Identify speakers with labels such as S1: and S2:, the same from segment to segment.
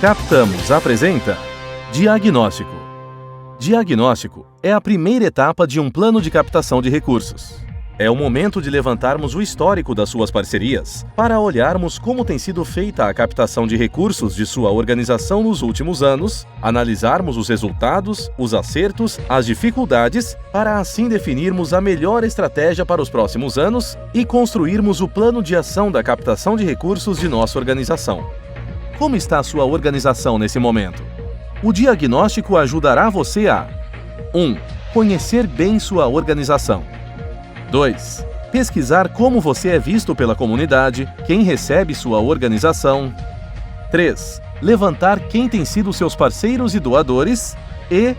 S1: Captamos apresenta Diagnóstico. Diagnóstico é a primeira etapa de um plano de captação de recursos. É o momento de levantarmos o histórico das suas parcerias para olharmos como tem sido feita a captação de recursos de sua organização nos últimos anos, analisarmos os resultados, os acertos, as dificuldades, para assim definirmos a melhor estratégia para os próximos anos e construirmos o plano de ação da captação de recursos de nossa organização. Como está a sua organização nesse momento? O diagnóstico ajudará você a 1. Conhecer bem sua organização. 2. Pesquisar como você é visto pela comunidade, quem recebe sua organização. 3. Levantar quem tem sido seus parceiros e doadores. E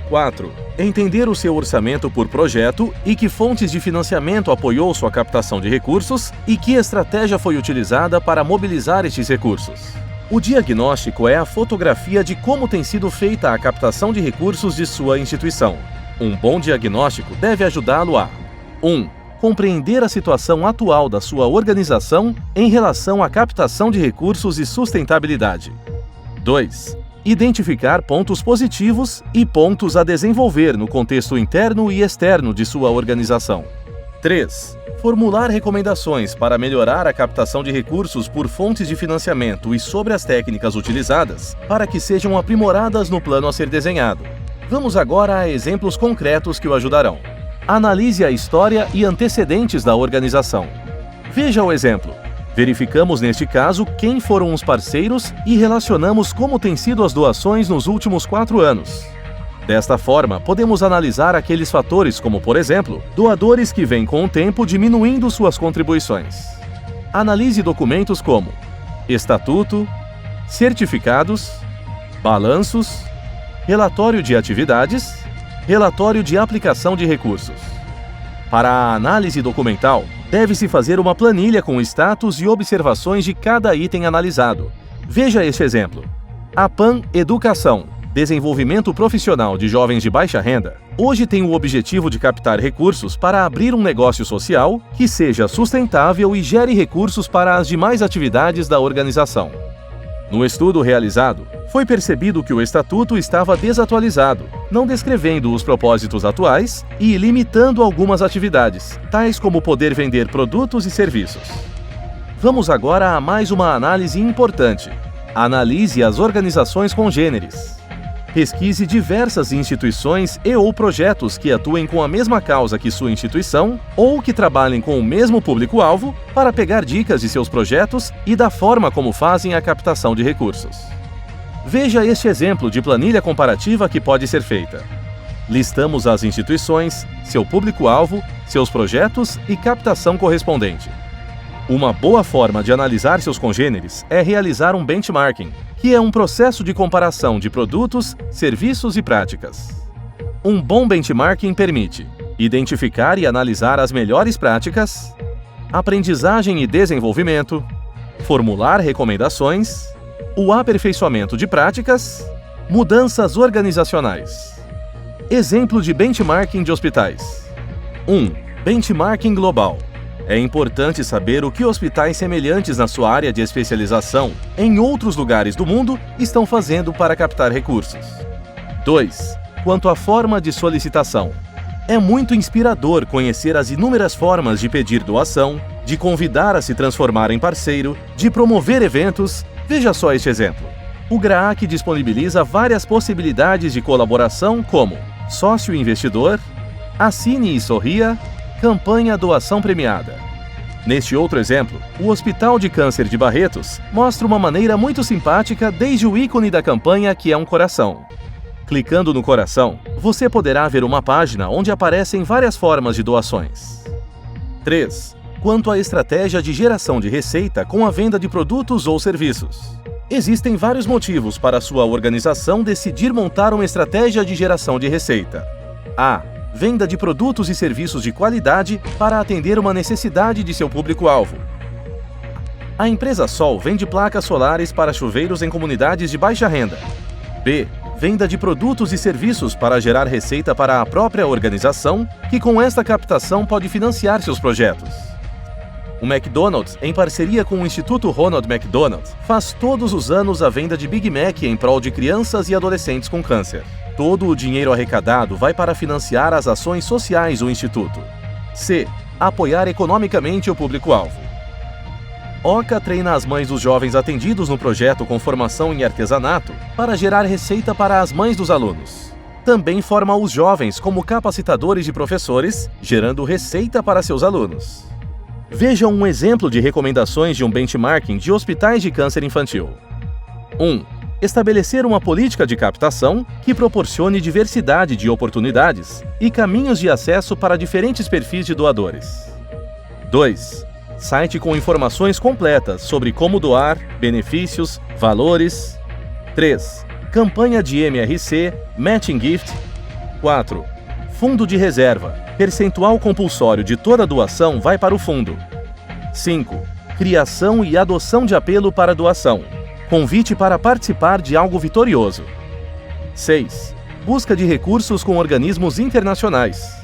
S1: 4. Entender o seu orçamento por projeto e que fontes de financiamento apoiou sua captação de recursos e que estratégia foi utilizada para mobilizar estes recursos. O diagnóstico é a fotografia de como tem sido feita a captação de recursos de sua instituição. Um bom diagnóstico deve ajudá-lo a 1. Compreender a situação atual da sua organização em relação à captação de recursos e sustentabilidade. 2. Identificar pontos positivos e pontos a desenvolver no contexto interno e externo de sua organização. 3. Formular recomendações para melhorar a captação de recursos por fontes de financiamento e sobre as técnicas utilizadas para que sejam aprimoradas no plano a ser desenhado. Vamos agora a exemplos concretos que o ajudarão. Analise a história e antecedentes da organização. Veja o exemplo. Verificamos neste caso quem foram os parceiros e relacionamos como têm sido as doações nos últimos 4 anos. Desta forma, podemos analisar aqueles fatores como, por exemplo, doadores que vêm com o tempo diminuindo suas contribuições. Analise documentos como estatuto, certificados, balanços, relatório de atividades, relatório de aplicação de recursos. Para a análise documental, deve-se fazer uma planilha com status e observações de cada item analisado. Veja este exemplo. A PAN Educação, Desenvolvimento Profissional de Jovens de Baixa Renda, hoje tem o objetivo de captar recursos para abrir um negócio social que seja sustentável e gere recursos para as demais atividades da organização. No estudo realizado, foi percebido que o estatuto estava desatualizado, não descrevendo os propósitos atuais e limitando algumas atividades, tais como poder vender produtos e serviços. Vamos agora a mais uma análise importante. Analise as organizações congêneres. Pesquise diversas instituições e/ou projetos que atuem com a mesma causa que sua instituição ou que trabalhem com o mesmo público-alvo para pegar dicas de seus projetos e da forma como fazem a captação de recursos. Veja este exemplo de planilha comparativa que pode ser feita. Listamos as instituições, seu público-alvo, seus projetos e captação correspondente. Uma boa forma de analisar seus congêneres é realizar um benchmarking, que é um processo de comparação de produtos, serviços e práticas. Um bom benchmarking permite identificar e analisar as melhores práticas, aprendizagem e desenvolvimento, formular recomendações, o aperfeiçoamento de práticas, mudanças organizacionais. Exemplo de benchmarking de hospitais. 1. Benchmarking global. É importante saber o que hospitais semelhantes na sua área de especialização em outros lugares do mundo estão fazendo para captar recursos. 2. Quanto à forma de solicitação. É muito inspirador conhecer as inúmeras formas de pedir doação, de convidar a se transformar em parceiro, de promover eventos. Veja só este exemplo. O GRAAC disponibiliza várias possibilidades de colaboração como sócio investidor, assine e sorria, campanha doação premiada. Neste outro exemplo, o Hospital de Câncer de Barretos mostra uma maneira muito simpática desde o ícone da campanha, que é um coração. Clicando no coração, você poderá ver uma página onde aparecem várias formas de doações. 3. Quanto à estratégia de geração de receita com a venda de produtos ou serviços. Existem vários motivos para a sua organização decidir montar uma estratégia de geração de receita. A. Venda de produtos e serviços de qualidade para atender uma necessidade de seu público-alvo. A empresa Sol vende placas solares para chuveiros em comunidades de baixa renda. B. Venda de produtos e serviços para gerar receita para a própria organização, que com esta captação pode financiar seus projetos. O McDonald's, em parceria com o Instituto Ronald McDonald, faz todos os anos a venda de Big Mac em prol de crianças e adolescentes com câncer. Todo o dinheiro arrecadado vai para financiar as ações sociais do Instituto. C. Apoiar economicamente o público-alvo. OCA treina as mães dos jovens atendidos no projeto com formação em artesanato para gerar receita para as mães dos alunos. Também forma os jovens como capacitadores de professores, gerando receita para seus alunos. Vejam um exemplo de recomendações de um benchmarking de hospitais de câncer infantil. 1. Estabelecer uma política de captação que proporcione diversidade de oportunidades e caminhos de acesso para diferentes perfis de doadores. 2. Site com informações completas sobre como doar, benefícios, valores. 3. Campanha de MRC, Matching Gift. 4. Fundo de reserva. Percentual compulsório de toda doação vai para o fundo. 5. Criação e adoção de apelo para doação. Convite para participar de algo vitorioso. 6. Busca de recursos com organismos internacionais.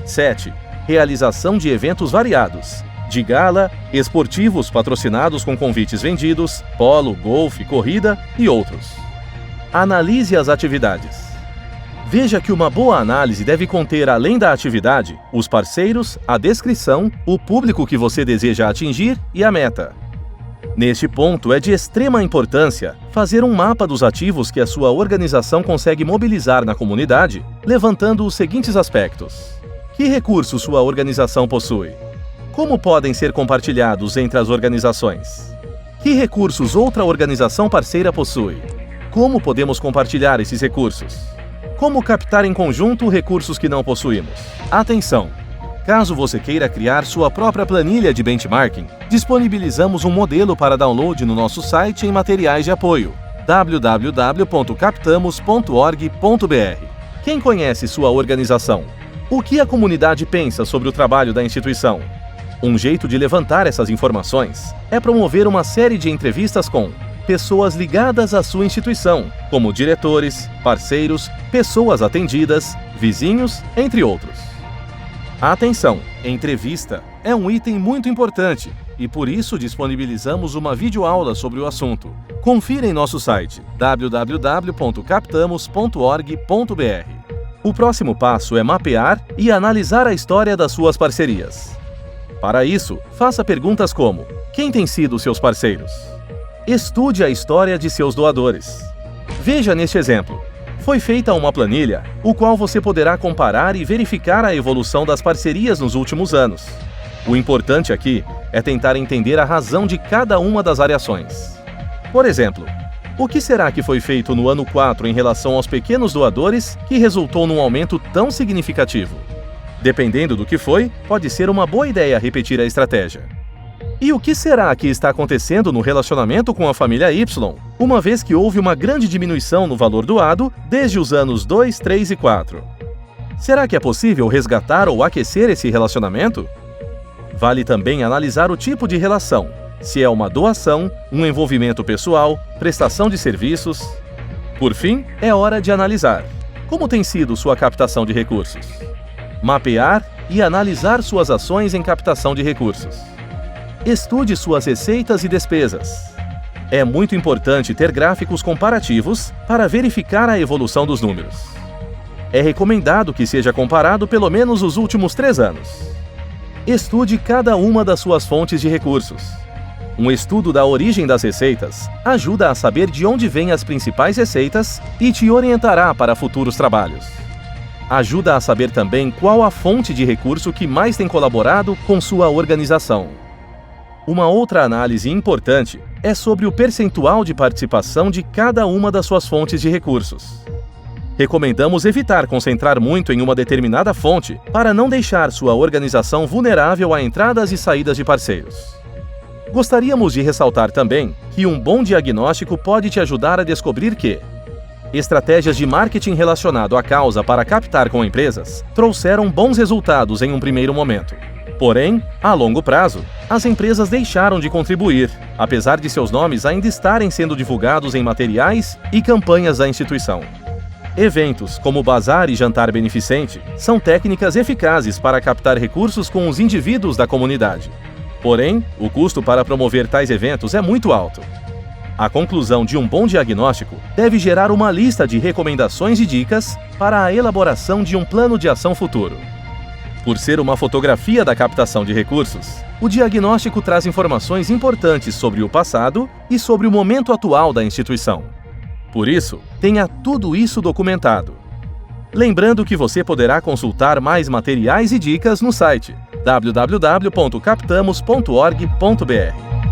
S1: 7. Realização de eventos variados, de gala, esportivos patrocinados com convites vendidos, polo, golfe, corrida e outros. Analise as atividades. Veja que uma boa análise deve conter, além da atividade, os parceiros, a descrição, o público que você deseja atingir e a meta. Neste ponto, é de extrema importância fazer um mapa dos ativos que a sua organização consegue mobilizar na comunidade, levantando os seguintes aspectos. Que recursos sua organização possui? Como podem ser compartilhados entre as organizações? Que recursos outra organização parceira possui? Como podemos compartilhar esses recursos? Como captar em conjunto recursos que não possuímos? Atenção! Caso você queira criar sua própria planilha de benchmarking, disponibilizamos um modelo para download no nosso site em materiais de apoio www.captamos.org.br. Quem conhece sua organização? O que a comunidade pensa sobre o trabalho da instituição? Um jeito de levantar essas informações é promover uma série de entrevistas com pessoas ligadas à sua instituição, como diretores, parceiros, pessoas atendidas, vizinhos, entre outros. Atenção! Entrevista é um item muito importante e por isso disponibilizamos uma videoaula sobre o assunto. Confira em nosso site www.captamos.org.br. O próximo passo é mapear e analisar a história das suas parcerias. Para isso, faça perguntas como: quem tem sido seus parceiros? Estude a história de seus doadores. Veja neste exemplo. Foi feita uma planilha, o qual você poderá comparar e verificar a evolução das parcerias nos últimos anos. O importante aqui é tentar entender a razão de cada uma das variações. Por exemplo, o que será que foi feito no ano 4 em relação aos pequenos doadores que resultou num aumento tão significativo? Dependendo do que foi, pode ser uma boa ideia repetir a estratégia. E o que será que está acontecendo no relacionamento com a família Y, uma vez que houve uma grande diminuição no valor doado desde os anos 2, 3 e 4? Será que é possível resgatar ou aquecer esse relacionamento? Vale também analisar o tipo de relação, se é uma doação, um envolvimento pessoal, prestação de serviços. Por fim, é hora de analisar como tem sido sua captação de recursos. Mapear e analisar suas ações em captação de recursos. Estude suas receitas e despesas. É muito importante ter gráficos comparativos para verificar a evolução dos números. É recomendado que seja comparado pelo menos os últimos 3 anos. Estude cada uma das suas fontes de recursos. Um estudo da origem das receitas ajuda a saber de onde vêm as principais receitas e te orientará para futuros trabalhos. Ajuda a saber também qual a fonte de recurso que mais tem colaborado com sua organização. Uma outra análise importante é sobre o percentual de participação de cada uma das suas fontes de recursos. Recomendamos evitar concentrar muito em uma determinada fonte para não deixar sua organização vulnerável a entradas e saídas de parceiros. Gostaríamos de ressaltar também que um bom diagnóstico pode te ajudar a descobrir que estratégias de marketing relacionado à causa para captar com empresas trouxeram bons resultados em um primeiro momento. Porém, a longo prazo, as empresas deixaram de contribuir, apesar de seus nomes ainda estarem sendo divulgados em materiais e campanhas da instituição. Eventos como bazar e jantar beneficente são técnicas eficazes para captar recursos com os indivíduos da comunidade. Porém, o custo para promover tais eventos é muito alto. A conclusão de um bom diagnóstico deve gerar uma lista de recomendações e dicas para a elaboração de um plano de ação futuro. Por ser uma fotografia da captação de recursos, o diagnóstico traz informações importantes sobre o passado e sobre o momento atual da instituição. Por isso, tenha tudo isso documentado. Lembrando que você poderá consultar mais materiais e dicas no site www.captamos.org.br.